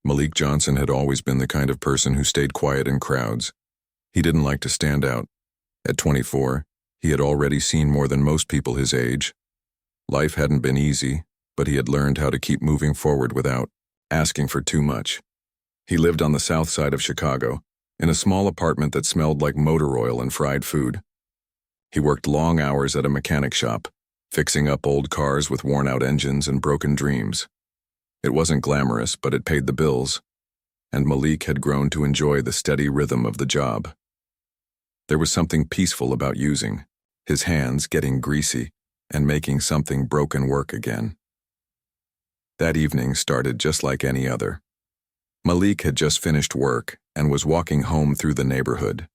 Malik Johnson had always been the kind of person who stayed quiet in crowds. He didn't like to stand out. At 24, he had already seen more than most people his age. Life hadn't been easy, but he had learned how to keep moving forward without asking for too much. He lived on the south side of Chicago, in a small apartment that smelled like motor oil and fried food. He worked long hours at a mechanic shop, fixing up old cars with worn-out engines and broken dreams. It wasn't glamorous, but it paid the bills, and Malik had grown to enjoy the steady rhythm of the job. There was something peaceful about using his hands getting greasy and making something broken work again. That evening started just like any other. Malik had just finished work and was walking home through the neighborhood.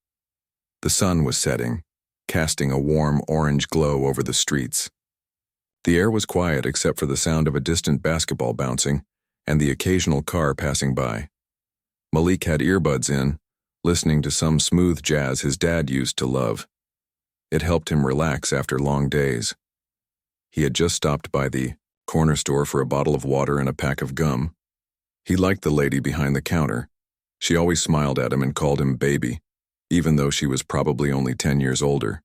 The sun was setting, casting a warm orange glow over the streets. The air was quiet except for the sound of a distant basketball bouncing and the occasional car passing by. Malik had earbuds in, listening to some smooth jazz his dad used to love. It helped him relax after long days. He had just stopped by the corner store for a bottle of water and a pack of gum. He liked the lady behind the counter. She always smiled at him and called him baby, even though she was probably only 10 years older.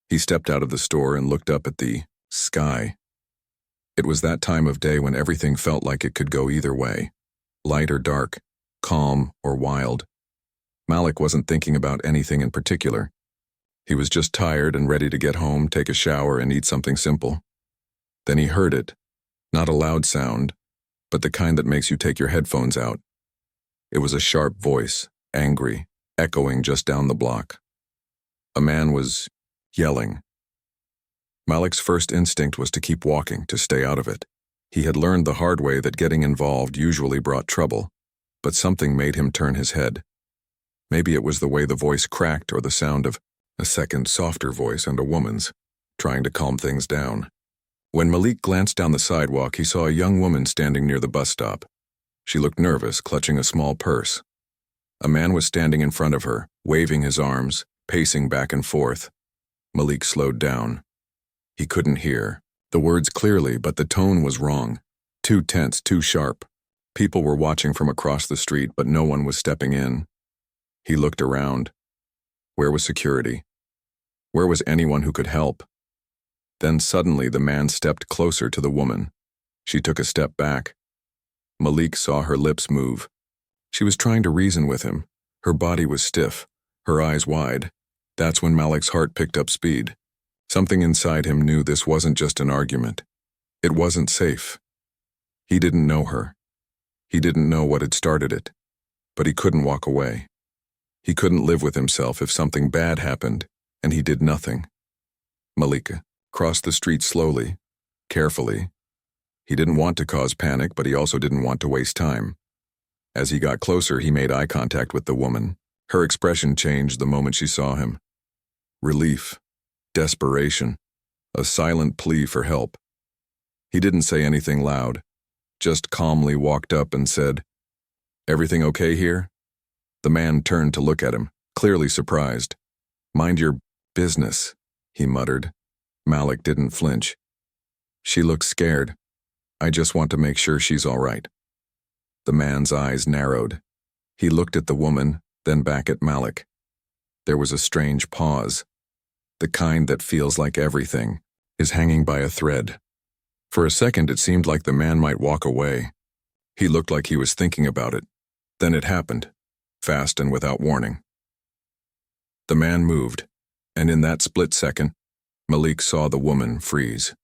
He stepped out of the store and looked up at the sky. It was that time of day when everything felt like it could go either way, light or dark, calm or wild. Malik wasn't thinking about anything in particular. He was just tired and ready to get home, take a shower, and eat something simple. Then he heard it, not a loud sound, but the kind that makes you take your headphones out. It was a sharp voice, angry, echoing just down the block. A man was yelling. Malik's first instinct was to keep walking, to stay out of it. He had learned the hard way that getting involved usually brought trouble, but something made him turn his head. Maybe it was the way the voice cracked or the sound of a second, softer voice and a woman's, trying to calm things down. When Malik glanced down the sidewalk, he saw a young woman standing near the bus stop. She looked nervous, clutching a small purse. A man was standing in front of her, waving his arms, pacing back and forth. Malik slowed down. He couldn't hear the words clearly, but the tone was wrong. Too tense, too sharp. People were watching from across the street, but no one was stepping in. He looked around. Where was security? Where was anyone who could help? Then suddenly the man stepped closer to the woman. She took a step back. Malik saw her lips move. She was trying to reason with him. Her body was stiff, her eyes wide. That's when Malik's heart picked up speed. Something inside him knew this wasn't just an argument. It wasn't safe. He didn't know her. He didn't know what had started it. But he couldn't walk away. He couldn't live with himself if something bad happened, and he did nothing. Malik crossed the street slowly, carefully. He didn't want to cause panic, but he also didn't want to waste time. As he got closer, he made eye contact with the woman. Her expression changed the moment she saw him. Relief. Desperation, a silent plea for help. He didn't say anything loud, just calmly walked up and said, "Everything okay here?" The man turned to look at him, clearly surprised. "Mind your business," he muttered. Malik didn't flinch. "She looks scared. I just want to make sure she's all right." The man's eyes narrowed. He looked at the woman, then back at Malik. There was a strange pause. The kind that feels like everything is hanging by a thread. For a second, it seemed like the man might walk away. He looked like he was thinking about it. Then it happened, fast and without warning. The man moved, and in that split second, Malik saw the woman freeze.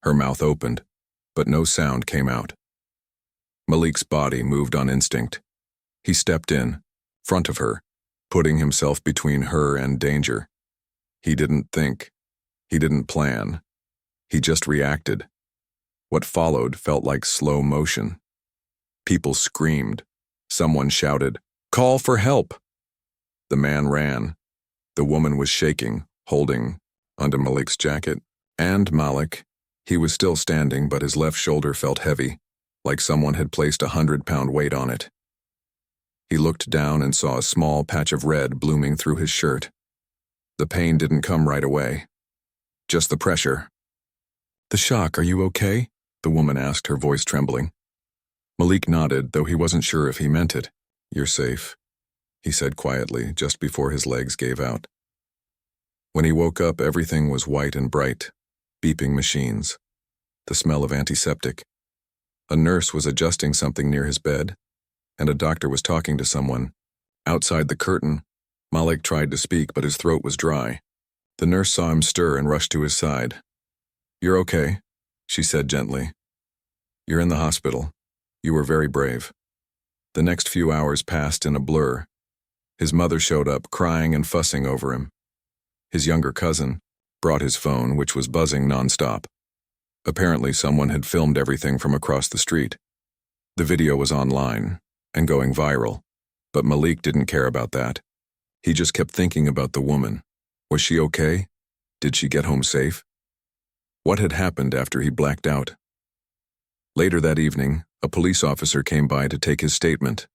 Her mouth opened, but no sound came out. Malik's body moved on instinct. He stepped in, front of her, putting himself between her and danger. He didn't think. He didn't plan. He just reacted. What followed felt like slow motion. People screamed. Someone shouted, "Call for help!" The man ran. The woman was shaking, holding onto Malik's jacket. And Malik, he was still standing, but his left shoulder felt heavy, like someone had placed 100-pound weight on it. He looked down and saw a small patch of red blooming through his shirt. The pain didn't come right away. Just the pressure. "The shock, are you okay?" the woman asked, her voice trembling. Malik nodded, though he wasn't sure if he meant it. "You're safe," he said quietly, just before his legs gave out. When he woke up, everything was white and bright. Beeping machines. The smell of antiseptic. A nurse was adjusting something near his bed, and a doctor was talking to someone. Outside the curtain, Malik tried to speak, but his throat was dry. The nurse saw him stir and rushed to his side. "You're okay," she said gently. "You're in the hospital. You were very brave." The next few hours passed in a blur. His mother showed up, crying and fussing over him. His younger cousin brought his phone, which was buzzing nonstop. Apparently, someone had filmed everything from across the street. The video was online and going viral, but Malik didn't care about that. He just kept thinking about the woman. Was she okay? Did she get home safe? What had happened after he blacked out? Later that evening, a police officer came by to take his statement.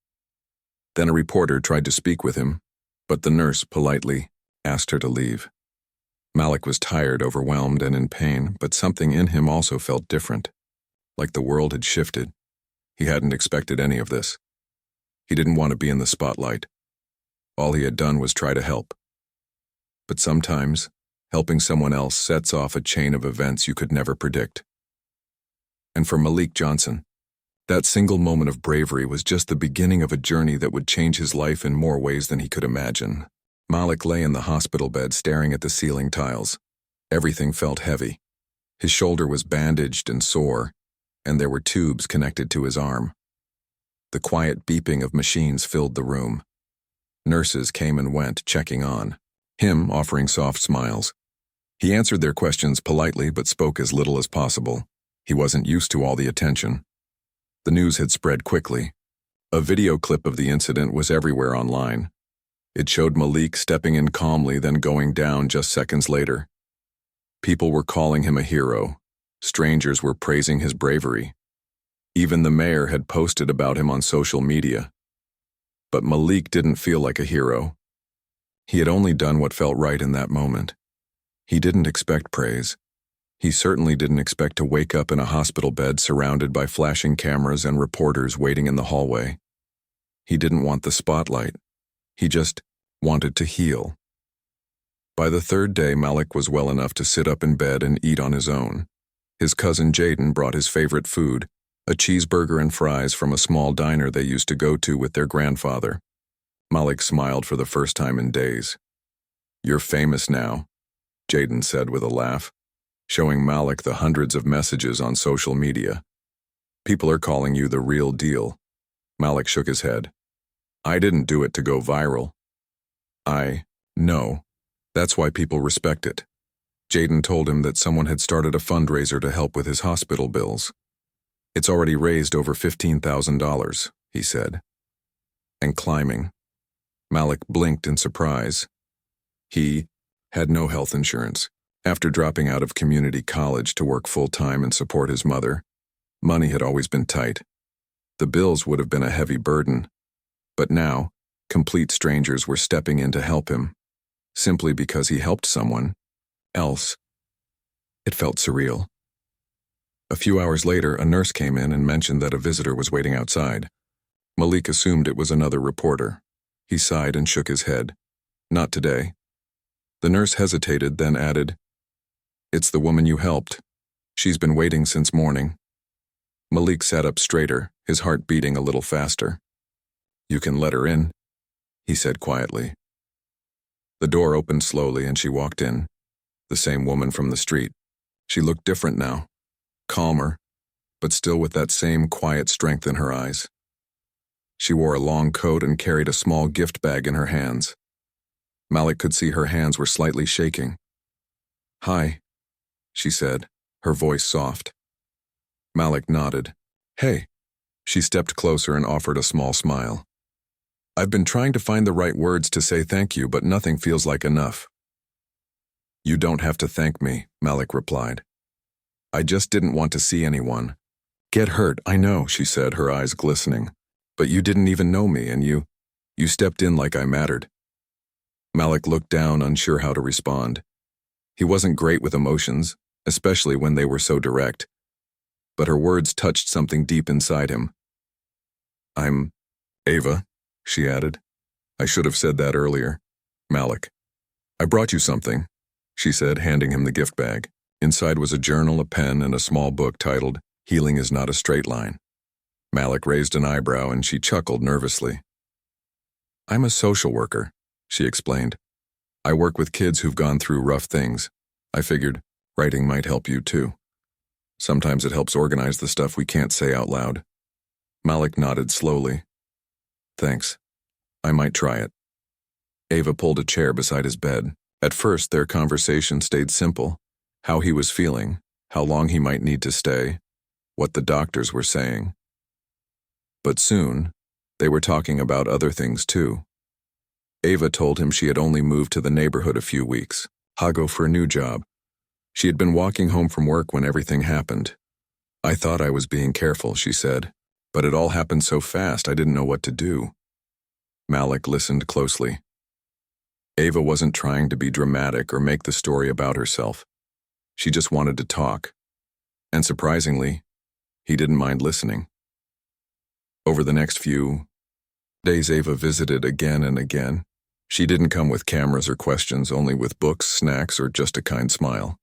Then a reporter tried to speak with him, but the nurse politely asked her to leave. Malik was tired, overwhelmed, and in pain, but something in him also felt different, like the world had shifted. He hadn't expected any of this. He didn't want to be in the spotlight. All he had done was try to help. But sometimes, helping someone else sets off a chain of events you could never predict. And for Malik Johnson, that single moment of bravery was just the beginning of a journey that would change his life in more ways than he could imagine. Malik lay in the hospital bed staring at the ceiling tiles. Everything felt heavy. His shoulder was bandaged and sore, and there were tubes connected to his arm. The quiet beeping of machines filled the room. Nurses came and went, checking on, him offering soft smiles. He answered their questions politely but spoke as little as possible. He wasn't used to all the attention. The news had spread quickly. A video clip of the incident was everywhere online. It showed Malik stepping in calmly, then going down just seconds later. People were calling him a hero. Strangers were praising his bravery. Even the mayor had posted about him on social media. But Malik didn't feel like a hero. He had only done what felt right in that moment. He didn't expect praise. He certainly didn't expect to wake up in a hospital bed surrounded by flashing cameras and reporters waiting in the hallway. He didn't want the spotlight. He just wanted to heal. By the third day, Malik was well enough to sit up in bed and eat on his own. His cousin Jaden brought his favorite food, a cheeseburger and fries from a small diner they used to go to with their grandfather. Malik smiled for the first time in days. "You're famous now," Jaden said with a laugh, showing Malik the hundreds of messages on social media. "People are calling you the real deal." Malik shook his head. "I didn't do it to go viral." "I know. That's why people respect it." Jaden told him that someone had started a fundraiser to help with his hospital bills. "It's already raised over $15,000, he said. And climbing. Malik blinked in surprise. He had no health insurance. After dropping out of community college to work full-time and support his mother, money had always been tight. The bills would have been a heavy burden. But now, complete strangers were stepping in to help him, simply because he helped someone else. It felt surreal. A few hours later, a nurse came in and mentioned that a visitor was waiting outside. Malik assumed it was another reporter. He sighed and shook his head. "Not today." The nurse hesitated, then added, "It's the woman you helped. She's been waiting since morning." Malik sat up straighter, his heart beating a little faster. "You can let her in," he said quietly. The door opened slowly and she walked in. The same woman from the street. She looked different now, calmer, but still with that same quiet strength in her eyes. She wore a long coat and carried a small gift bag in her hands. Malik could see her hands were slightly shaking. "Hi," she said, her voice soft. Malik nodded. "Hey." She stepped closer and offered a small smile. "I've been trying to find the right words to say thank you, but nothing feels like enough." "You don't have to thank me," Malik replied. "I just didn't want to see anyone get hurt, I know," she said, her eyes glistening. "But you didn't even know me, and you stepped in like I mattered." Malik looked down, unsure how to respond. He wasn't great with emotions, especially when they were so direct. But her words touched something deep inside him. I'm Ava, she added. I should have said that earlier. Malik. I brought you something, she said, handing him the gift bag. Inside was a journal, a pen, and a small book titled, Healing is Not a Straight Line. Malik raised an eyebrow and she chuckled nervously. I'm a social worker, she explained. I work with kids who've gone through rough things. I figured writing might help you too. Sometimes it helps organize the stuff we can't say out loud. Malik nodded slowly. Thanks. I might try it. Ava pulled a chair beside his bed. At first, their conversation stayed simple. How he was feeling, how long he might need to stay, what the doctors were saying. But soon, they were talking about other things too. Ava told him she had only moved to the neighborhood a few weeks, Hago for a new job. She had been walking home from work when everything happened. I thought I was being careful, she said, but it all happened so fast I didn't know what to do. Malik listened closely. Ava wasn't trying to be dramatic or make the story about herself. She just wanted to talk. And surprisingly, he didn't mind listening. Over the next few days, Ava visited again and again. She didn't come with cameras or questions, only with books, snacks, or just a kind smile.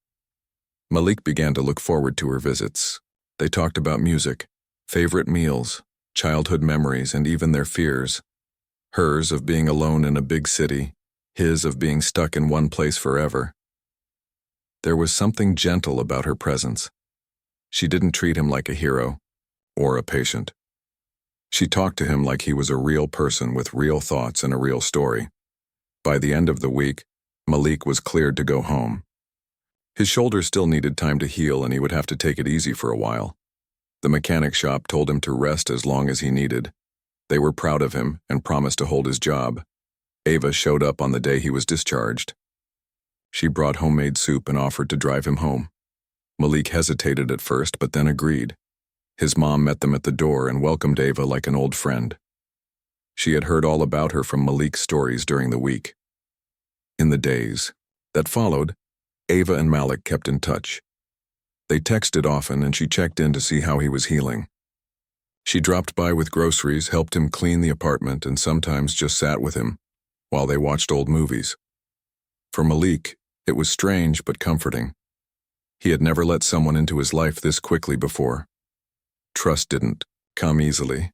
Malik began to look forward to her visits. They talked about music, favorite meals, childhood memories, and even their fears. Hers of being alone in a big city, his of being stuck in one place forever. There was something gentle about her presence. She didn't treat him like a hero or a patient. She talked to him like he was a real person with real thoughts and a real story. By the end of the week, Malik was cleared to go home. His shoulder still needed time to heal and he would have to take it easy for a while. The mechanic shop told him to rest as long as he needed. They were proud of him and promised to hold his job. Ava showed up on the day he was discharged. She brought homemade soup and offered to drive him home. Malik hesitated at first, but then agreed. His mom met them at the door and welcomed Ava like an old friend. She had heard all about her from Malik's stories during the week. In the days that followed, Ava and Malik kept in touch. They texted often and she checked in to see how he was healing. She dropped by with groceries, helped him clean the apartment, and sometimes just sat with him while they watched old movies. For Malik, it was strange but comforting. He had never let someone into his life this quickly before. Trust didn't come easily,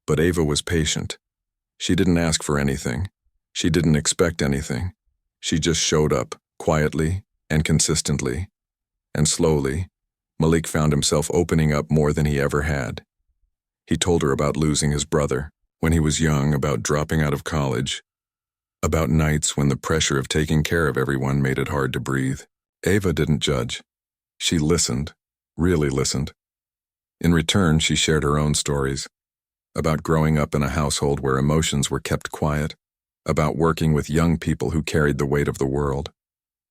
but Ava was patient. She didn't ask for anything. She didn't expect anything. She just showed up, quietly and consistently. And slowly, Malik found himself opening up more than he ever had. He told her about losing his brother when he was young, about dropping out of college, about nights when the pressure of taking care of everyone made it hard to breathe. Ava didn't judge. She listened, really listened. In return, she shared her own stories, about growing up in a household where emotions were kept quiet, about working with young people who carried the weight of the world,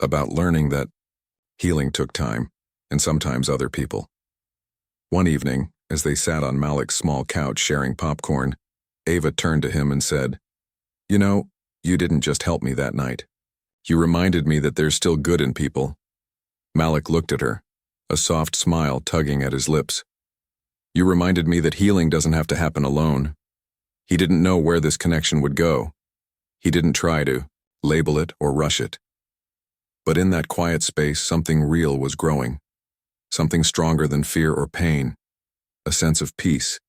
about learning that healing took time, and sometimes other people. One evening, as they sat on Malik's small couch sharing popcorn, Ava turned to him and said, "You know, you didn't just help me that night. You reminded me that there's still good in people." Malik looked at her, a soft smile tugging at his lips. "You reminded me that healing doesn't have to happen alone." He didn't know where this connection would go. He didn't try to label it or rush it. But in that quiet space, something real was growing. Something stronger than fear or pain. A sense of peace.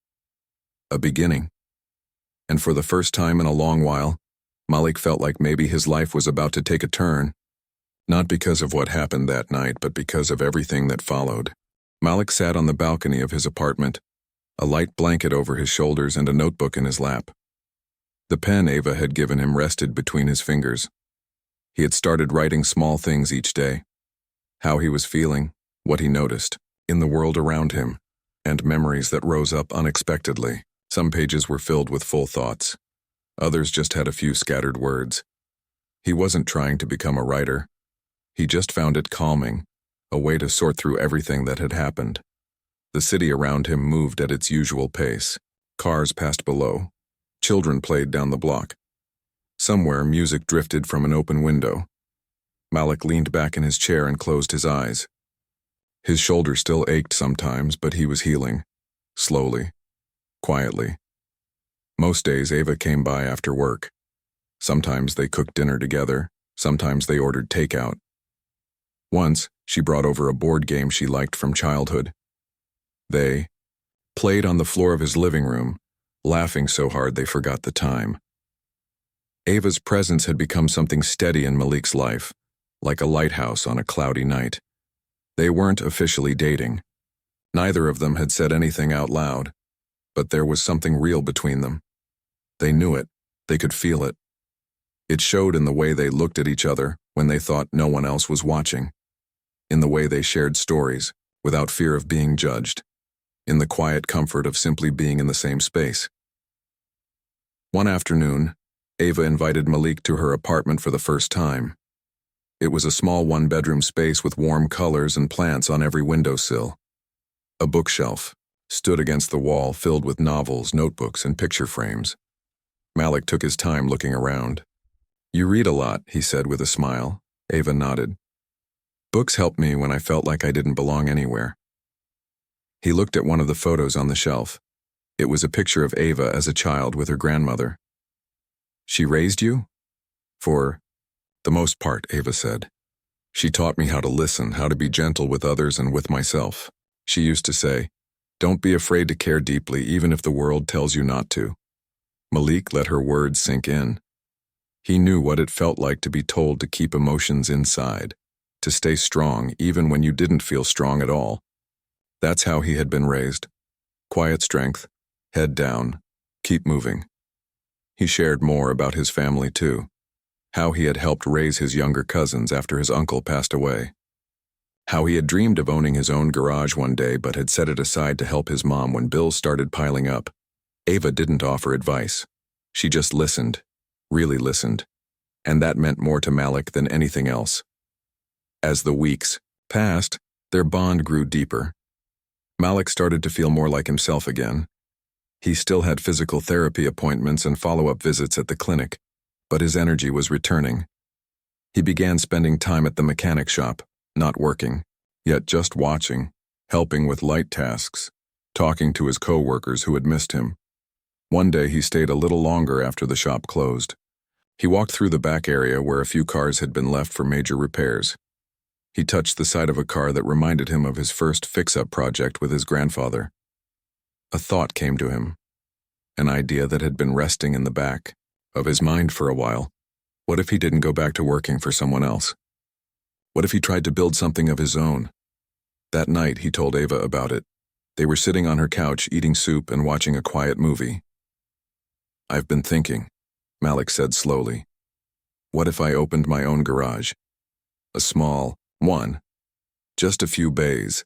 A beginning. And for the first time in a long while, Malik felt like maybe his life was about to take a turn. Not because of what happened that night, but because of everything that followed. Malik sat on the balcony of his apartment, a light blanket over his shoulders and a notebook in his lap. The pen Ava had given him rested between his fingers. He had started writing small things each day. How he was feeling, what he noticed, in the world around him, and memories that rose up unexpectedly. Some pages were filled with full thoughts. Others just had a few scattered words. He wasn't trying to become a writer. He just found it calming, a way to sort through everything that had happened. The city around him moved at its usual pace. Cars passed below. Children played down the block. Somewhere, music drifted from an open window. Malik leaned back in his chair and closed his eyes. His shoulder still ached sometimes, but he was healing. Slowly. Quietly. Most days, Ava came by after work. Sometimes they cooked dinner together, sometimes they ordered takeout. Once, she brought over a board game she liked from childhood. They played on the floor of his living room, laughing so hard they forgot the time. Ava's presence had become something steady in Malik's life, like a lighthouse on a cloudy night. They weren't officially dating. Neither of them had said anything out loud, but there was something real between them. They knew it. They could feel it. It showed in the way they looked at each other when they thought no one else was watching, in the way they shared stories without fear of being judged, in the quiet comfort of simply being in the same space. One afternoon, Ava invited Malik to her apartment for the first time. It was a small one-bedroom space with warm colors and plants on every windowsill. A bookshelf stood against the wall filled with novels, notebooks, and picture frames. Malik took his time looking around. "You read a lot," he said with a smile. Ava nodded. "Books helped me when I felt like I didn't belong anywhere." He looked at one of the photos on the shelf. It was a picture of Ava as a child with her grandmother. "She raised you?" "For the most part," Ava said. "She taught me how to listen, how to be gentle with others and with myself. She used to say, 'Don't be afraid to care deeply, even if the world tells you not to.'" Malik let her words sink in. He knew what it felt like to be told to keep emotions inside, to stay strong even when you didn't feel strong at all. That's how he had been raised. Quiet strength, head down, keep moving. He shared more about his family too, how he had helped raise his younger cousins after his uncle passed away, how he had dreamed of owning his own garage one day but had set it aside to help his mom when bills started piling up. Ava didn't offer advice. She just listened, really listened, and that meant more to Malik than anything else. As the weeks passed, their bond grew deeper. Malik started to feel more like himself again. He still had physical therapy appointments and follow-up visits at the clinic, but his energy was returning. He began spending time at the mechanic shop, not working, yet just watching, helping with light tasks, talking to his co-workers who had missed him. One day he stayed a little longer after the shop closed. He walked through the back area where a few cars had been left for major repairs. He touched the side of a car that reminded him of his first fix-up project with his grandfather. A thought came to him, an idea that had been resting in the back of his mind for a while. What if he didn't go back to working for someone else? What if he tried to build something of his own? That night he told Ava about it. They were sitting on her couch eating soup and watching a quiet movie. "I've been thinking," Malik said slowly. "What if I opened my own garage? A small one. Just a few bays.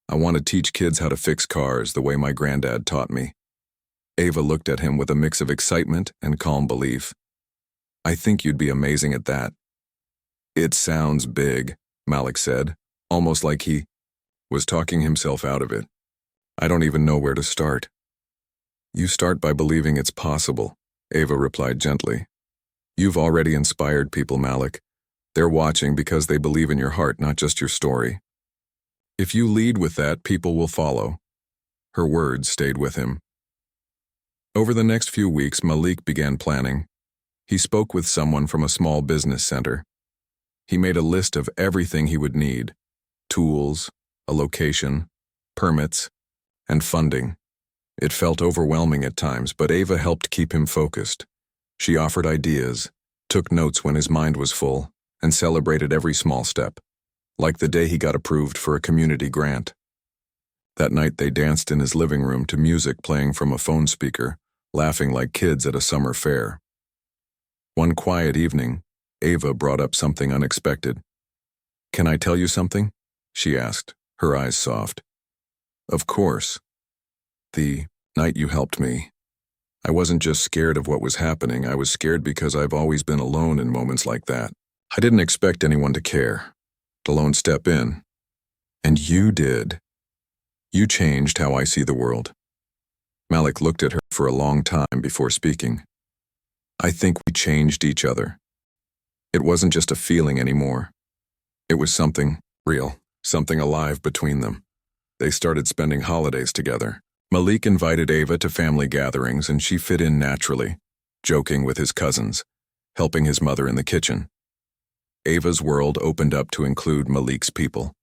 I want to teach kids how to fix cars the way my granddad taught me." Ava looked at him with a mix of excitement and calm belief. "I think you'd be amazing at that." "It sounds big," Malik said, almost like he was talking himself out of it. "I don't even know where to start." "You start by believing it's possible," Ava replied gently. "You've already inspired people, Malik. They're watching because they believe in your heart, not just your story. If you lead with that, people will follow." Her words stayed with him. Over the next few weeks, Malik began planning. He spoke with someone from a small business center. He made a list of everything he would need: tools, a location, permits, and funding. It felt overwhelming at times, but Ava helped keep him focused. She offered ideas, took notes when his mind was full, and celebrated every small step, like the day he got approved for a community grant. That night they danced in his living room to music playing from a phone speaker, laughing like kids at a summer fair. One quiet evening, Ava brought up something unexpected. "Can I tell you something?" she asked, her eyes soft. "Of course. The night you helped me, I wasn't just scared of what was happening, I was scared because I've always been alone in moments like that. I didn't expect anyone to care, to alone step in. And you did. You changed how I see the world." Malik looked at her for a long time before speaking. "I think we changed each other. It wasn't just a feeling anymore. It was something real, something alive between them. They started spending holidays together, Malik invited Ava to family gatherings and she fit in naturally, joking with his cousins, helping his mother in the kitchen. Ava's world opened up to include Malik's people.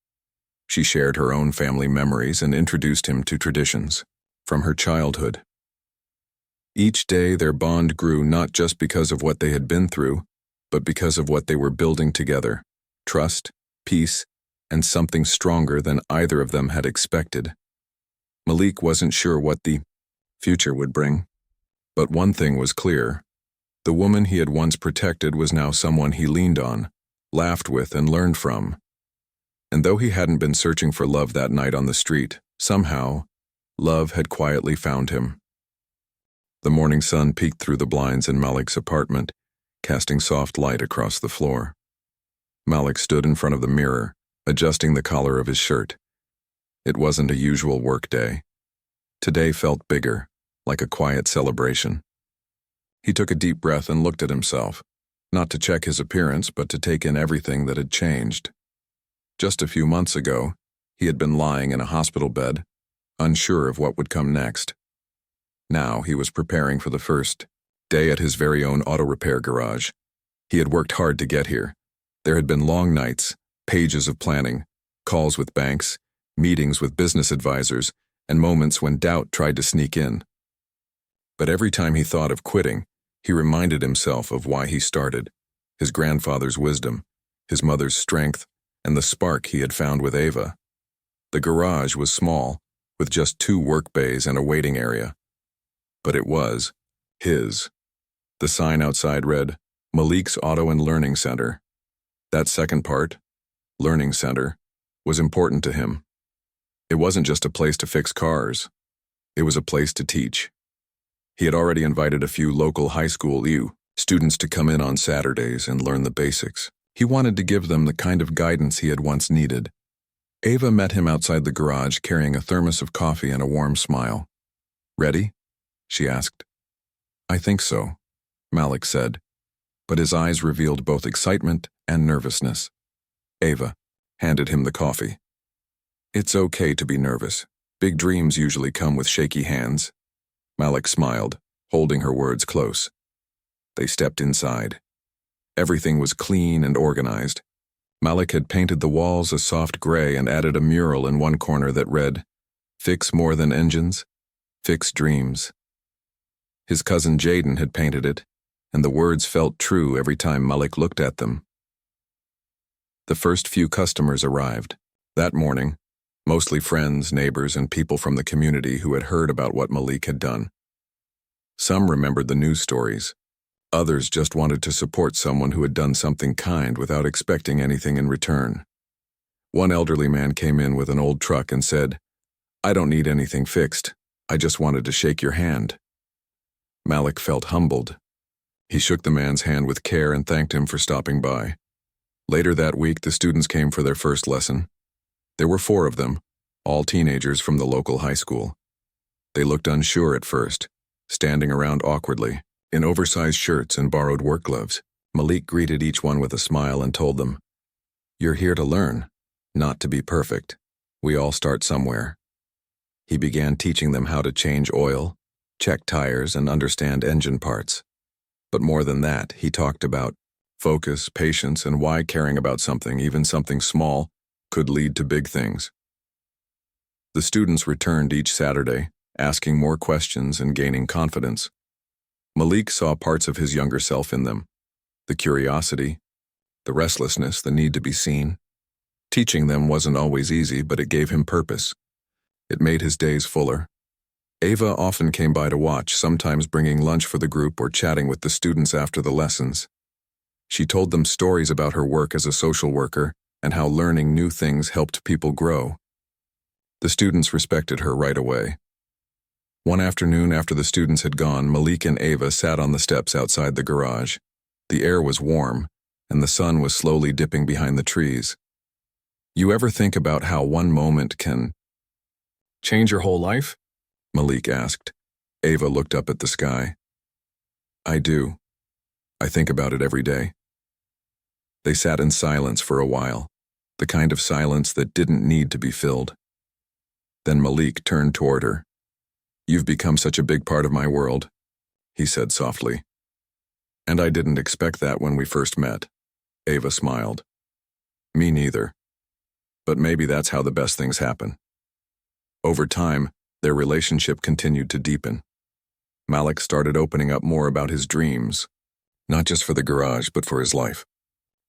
She shared her own family memories and introduced him to traditions from her childhood. Each day their bond grew not just because of what they had been through, but because of what they were building together: trust, peace, and something stronger than either of them had expected. Malik wasn't sure what the future would bring, but one thing was clear. The woman he had once protected was now someone he leaned on, laughed with, and learned from. And though he hadn't been searching for love that night on the street, somehow, love had quietly found him. The morning sun peeked through the blinds in Malik's apartment, casting soft light across the floor. Malik stood in front of the mirror, adjusting the collar of his shirt. It wasn't a usual work day. Today felt bigger, like a quiet celebration. He took a deep breath and looked at himself, not to check his appearance, but to take in everything that had changed. Just a few months ago, he had been lying in a hospital bed, unsure of what would come next. Now he was preparing for the first day at his very own auto repair garage. He had worked hard to get here. There had been long nights, pages of planning, calls with banks, meetings with business advisors, and moments when doubt tried to sneak in. But every time he thought of quitting, he reminded himself of why he started: his grandfather's wisdom, his mother's strength, and the spark he had found with Ava. The garage was small, with just 2 work bays and a waiting area. But it was his. The sign outside read, Malik's Auto and Learning Center. That second part, Learning Center, was important to him. It wasn't just a place to fix cars. It was a place to teach. He had already invited a few local high school students to come in on Saturdays and learn the basics. He wanted to give them the kind of guidance he had once needed. Ava met him outside the garage carrying a thermos of coffee and a warm smile. "Ready?" she asked. "I think so," Malik said, but his eyes revealed both excitement and nervousness. Ava handed him the coffee. "It's okay to be nervous. Big dreams usually come with shaky hands." Malik smiled, holding her words close. They stepped inside. Everything was clean and organized. Malik had painted the walls a soft gray and added a mural in one corner that read, "Fix more than engines, fix dreams." His cousin Jaden had painted it, and the words felt true every time Malik looked at them. The first few customers arrived. That morning, mostly friends, neighbors, and people from the community who had heard about what Malik had done. Some remembered the news stories. Others just wanted to support someone who had done something kind without expecting anything in return. One elderly man came in with an old truck and said, "I don't need anything fixed. I just wanted to shake your hand." Malik felt humbled. He shook the man's hand with care and thanked him for stopping by. Later that week, the students came for their first lesson. There were 4 of them, all teenagers from the local high school. They looked unsure at first, standing around awkwardly, in oversized shirts and borrowed work gloves. Malik greeted each one with a smile and told them, "You're here to learn, not to be perfect. We all start somewhere." He began teaching them how to change oil, check tires, and understand engine parts. But more than that, he talked about focus, patience, and why caring about something, even something small, could lead to big things. The students returned each Saturday, asking more questions and gaining confidence. Malik saw parts of his younger self in them: the curiosity, the restlessness, the need to be seen. Teaching them wasn't always easy, but it gave him purpose. It made his days fuller. Ava often came by to watch, sometimes bringing lunch for the group or chatting with the students after the lessons. She told them stories about her work as a social worker and how learning new things helped people grow. The students respected her right away. One afternoon after the students had gone, Malik and Ava sat on the steps outside the garage. The air was warm, and the sun was slowly dipping behind the trees. "You ever think about how one moment can change your whole life?" Malik asked. Ava looked up at the sky. "I do. I think about it every day." They sat in silence for a while, the kind of silence that didn't need to be filled. Then Malik turned toward her. You've become such a big part of my world, he said softly. And I didn't expect that when we first met. Ava smiled. Me neither. But maybe that's how the best things happen. Over time, their relationship continued to deepen. Malik started opening up more about his dreams, not just for the garage, but for his life.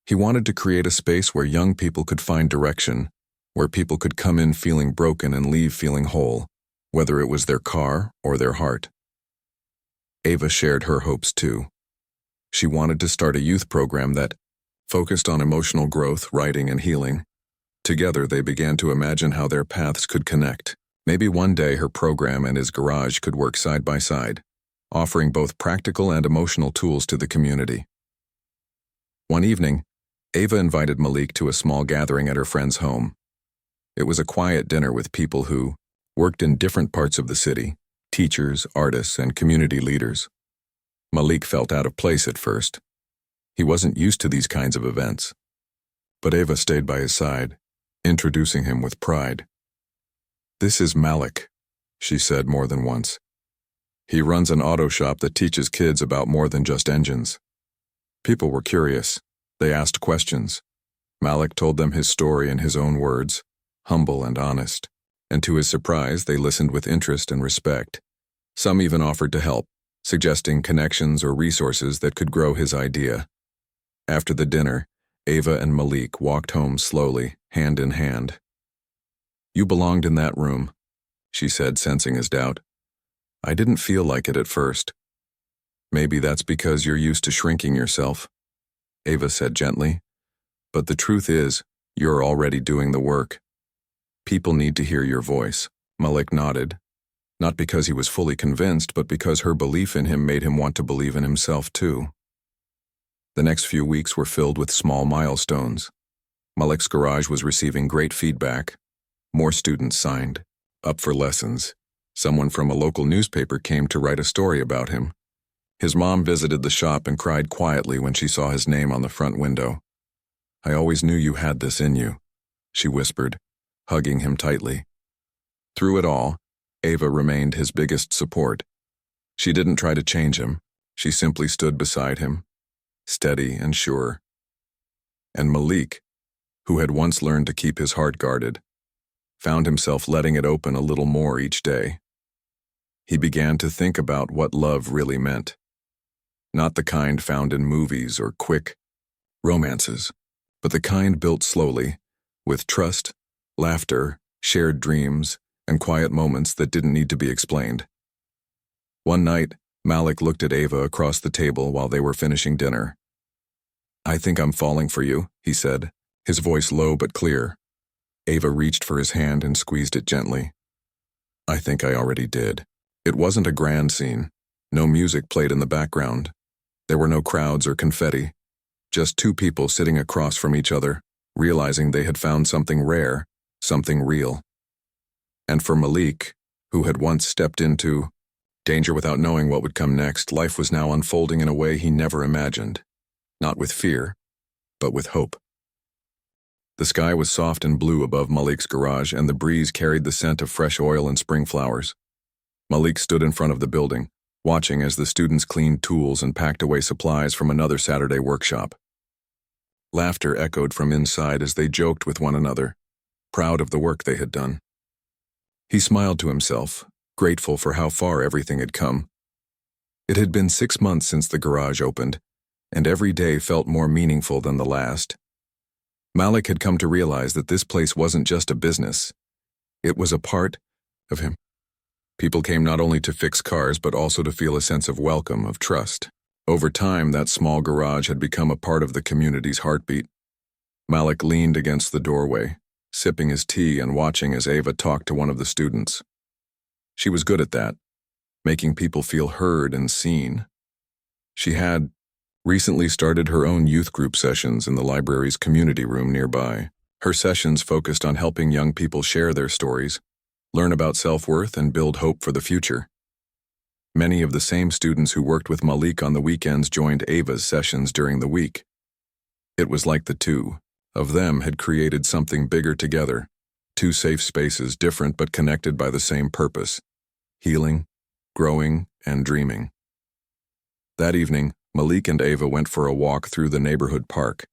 He wanted to create a space where young people could find direction, where people could come in feeling broken and leave feeling whole, whether it was their car or their heart. Ava shared her hopes too. She wanted to start a youth program that focused on emotional growth, writing, and healing. Together, they began to imagine how their paths could connect. Maybe one day her program and his garage could work side by side, offering both practical and emotional tools to the community. One evening, Ava invited Malik to a small gathering at her friend's home. It was a quiet dinner with people who worked in different parts of the city, teachers, artists, and community leaders. Malik felt out of place at first. He wasn't used to these kinds of events. But Ava stayed by his side, introducing him with pride. "This is Malik," she said more than once. "He runs an auto shop that teaches kids about more than just engines." People were curious. They asked questions. Malik told them his story in his own words, humble and honest. And to his surprise, they listened with interest and respect. Some even offered to help, suggesting connections or resources that could grow his idea. After the dinner, Ava and Malik walked home slowly, hand in hand. "You belonged in that room," she said, sensing his doubt. "I didn't feel like it at first." "Maybe that's because you're used to shrinking yourself," Ava said gently. "But the truth is, you're already doing the work. People need to hear your voice." Malik nodded, not because he was fully convinced, but because her belief in him made him want to believe in himself too. The next few weeks were filled with small milestones. Malik's garage was receiving great feedback. More students signed up for lessons. Someone from a local newspaper came to write a story about him. His mom visited the shop and cried quietly when she saw his name on the front window. "I always knew you had this in you," she whispered, hugging him tightly. Through it all, Ava remained his biggest support. She didn't try to change him. She simply stood beside him, steady and sure. And Malik, who had once learned to keep his heart guarded, found himself letting it open a little more each day. He began to think about what love really meant. Not the kind found in movies or quick romances, but the kind built slowly, with trust, laughter, shared dreams, and quiet moments that didn't need to be explained. One night, Malik looked at Ava across the table while they were finishing dinner. "I think I'm falling for you," he said, his voice low but clear. Ava reached for his hand and squeezed it gently. "I think I already did." It wasn't a grand scene. No music played in the background. There were no crowds or confetti. Just two people sitting across from each other, realizing they had found something rare, something real. And for Malik, who had once stepped into danger without knowing what would come next, life was now unfolding in a way he never imagined. Not with fear, but with hope. The sky was soft and blue above Malik's garage, and the breeze carried the scent of fresh oil and spring flowers. Malik stood in front of the building, watching as the students cleaned tools and packed away supplies from another Saturday workshop. Laughter echoed from inside as they joked with one another, proud of the work they had done. He smiled to himself, grateful for how far everything had come. It had been 6 months since the garage opened, and every day felt more meaningful than the last. Malik had come to realize that this place wasn't just a business. It was a part of him. People came not only to fix cars, but also to feel a sense of welcome, of trust. Over time, that small garage had become a part of the community's heartbeat. Malik leaned against the doorway, sipping his tea and watching as Ava talked to one of the students. She was good at that, making people feel heard and seen. She had recently started her own youth group sessions in the library's community room nearby. Her sessions focused on helping young people share their stories, learn about self-worth, and build hope for the future. Many of the same students who worked with Malik on the weekends joined Ava's sessions during the week. It was like the two of them had created something bigger together, two safe spaces, different but connected by the same purpose: healing, growing, and dreaming. That evening, Malik and Ava went for a walk through the neighborhood park.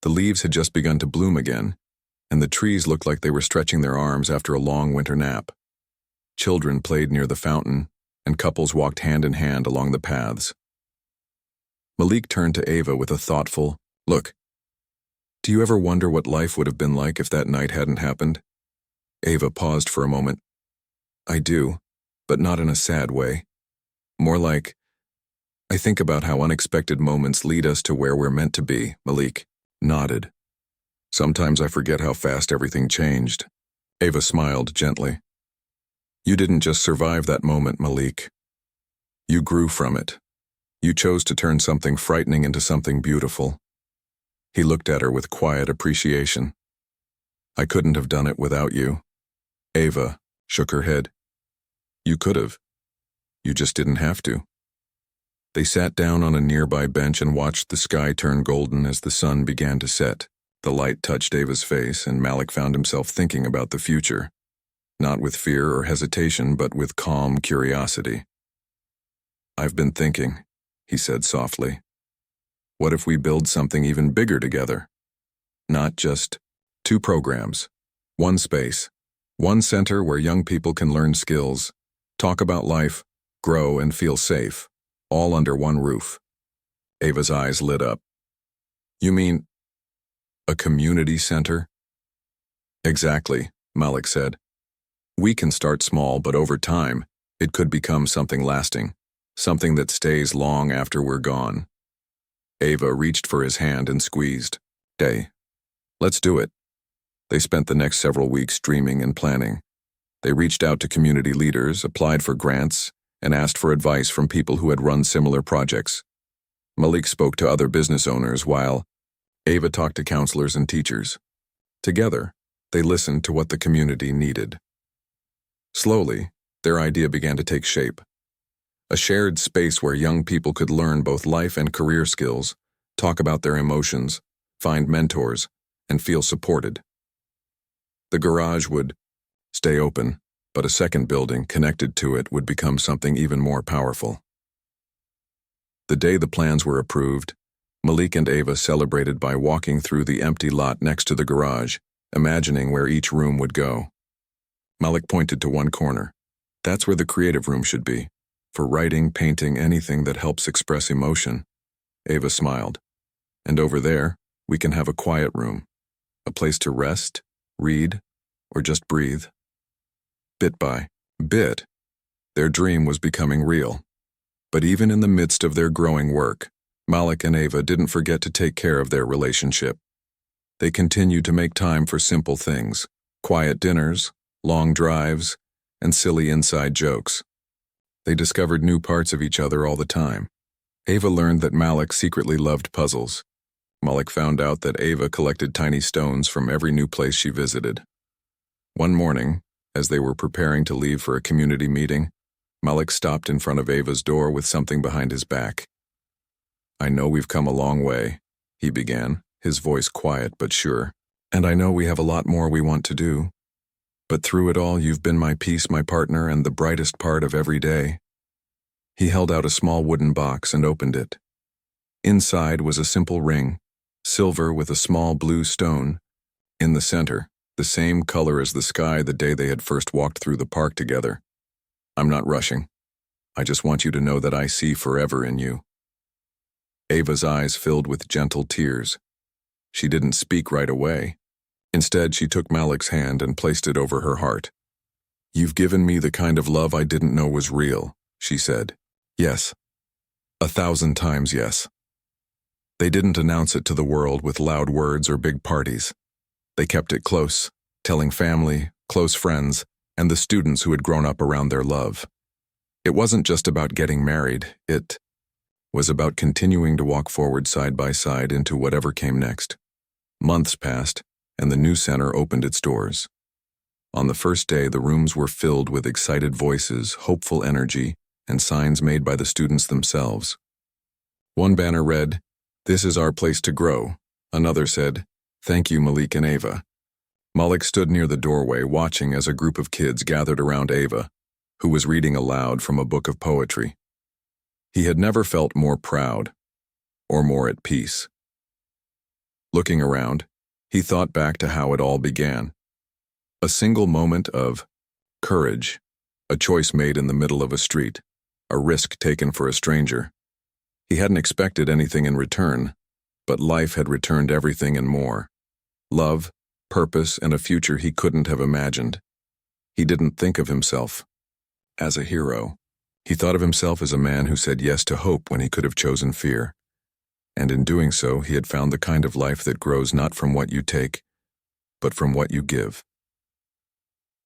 The leaves had just begun to bloom again, and the trees looked like they were stretching their arms after a long winter nap. Children played near the fountain, and couples walked hand in hand along the paths. Malik turned to Ava with a thoughtful, "Look, do you ever wonder what life would have been like if that night hadn't happened?" Ava paused for a moment. "I do, but not in a sad way. More like, I think about how unexpected moments lead us to where we're meant to be." Malik nodded. "Sometimes I forget how fast everything changed." Ava smiled gently. "You didn't just survive that moment, Malik. You grew from it. You chose to turn something frightening into something beautiful." He looked at her with quiet appreciation. "I couldn't have done it without you." Ava shook her head. "You could have. You just didn't have to." They sat down on a nearby bench and watched the sky turn golden as the sun began to set. The light touched Ava's face, and Malik found himself thinking about the future. Not with fear or hesitation, but with calm curiosity. "I've been thinking," he said softly. "What if we build something even bigger together? Not just 2 programs, 1 space, 1 center where young people can learn skills, talk about life, grow, and feel safe, all under 1 roof." Ava's eyes lit up. "You mean a community center?" "Exactly," Malik said. "We can start small, but over time, it could become something lasting, something that stays long after we're gone." Ava reached for his hand and squeezed. Let's do it." They spent the next several weeks dreaming and planning. They reached out to community leaders, applied for grants, and asked for advice from people who had run similar projects. Malik spoke to other business owners while Ava talked to counselors and teachers. Together, they listened to what the community needed. Slowly, their idea began to take shape. A shared space where young people could learn both life and career skills, talk about their emotions, find mentors, and feel supported. The garage would stay open, but a second building connected to it would become something even more powerful. The day the plans were approved, Malik and Ava celebrated by walking through the empty lot next to the garage, imagining where each room would go. Malik pointed to one corner. "That's where the creative room should be, for writing, painting, anything that helps express emotion." Ava smiled. "And over there, we can have a quiet room, a place to rest, read, or just breathe." Bit by bit, their dream was becoming real. But even in the midst of their growing work, Malik and Ava didn't forget to take care of their relationship. They continued to make time for simple things, quiet dinners, long drives, and silly inside jokes. They discovered new parts of each other all the time. Ava learned that Malik secretly loved puzzles. Malik found out that Ava collected tiny stones from every new place she visited. One morning, as they were preparing to leave for a community meeting, Malik stopped in front of Ava's door with something behind his back. "I know we've come a long way," he began, his voice quiet but sure. "And I know we have a lot more we want to do. But through it all, you've been my peace, my partner, and the brightest part of every day." He held out a small wooden box and opened it. Inside was a simple ring, silver with a small blue stone. In the center, the same color as the sky the day they had first walked through the park together. "I'm not rushing. I just want you to know that I see forever in you." Ava's eyes filled with gentle tears. She didn't speak right away. Instead, she took Malik's hand and placed it over her heart. "You've given me the kind of love I didn't know was real," she said. "Yes. 1,000 times yes." They didn't announce it to the world with loud words or big parties. They kept it close, telling family, close friends, and the students who had grown up around their love. It wasn't just about getting married, it was about continuing to walk forward side by side into whatever came next. Months passed, and the new center opened its doors. On the first day, the rooms were filled with excited voices, hopeful energy, and signs made by the students themselves. One banner read, "This is our place to grow." Another said, "Thank you, Malik and Ava." Malik stood near the doorway, watching as a group of kids gathered around Ava. who was reading aloud from a book of poetry. He had never felt more proud or more at peace. Looking around, he thought back to how it all began. A single moment of courage, a choice made in the middle of a street, a risk taken for a stranger. He hadn't expected anything in return, but life had returned everything and more. Love, purpose, and a future he couldn't have imagined. He didn't think of himself as a hero. He thought of himself as a man who said yes to hope when he could have chosen fear. And in doing so, he had found the kind of life that grows not from what you take, but from what you give.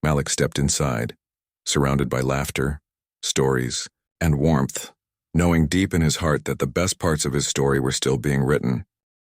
Malik stepped inside, surrounded by laughter, stories, and warmth, knowing deep in his heart that the best parts of his story were still being written.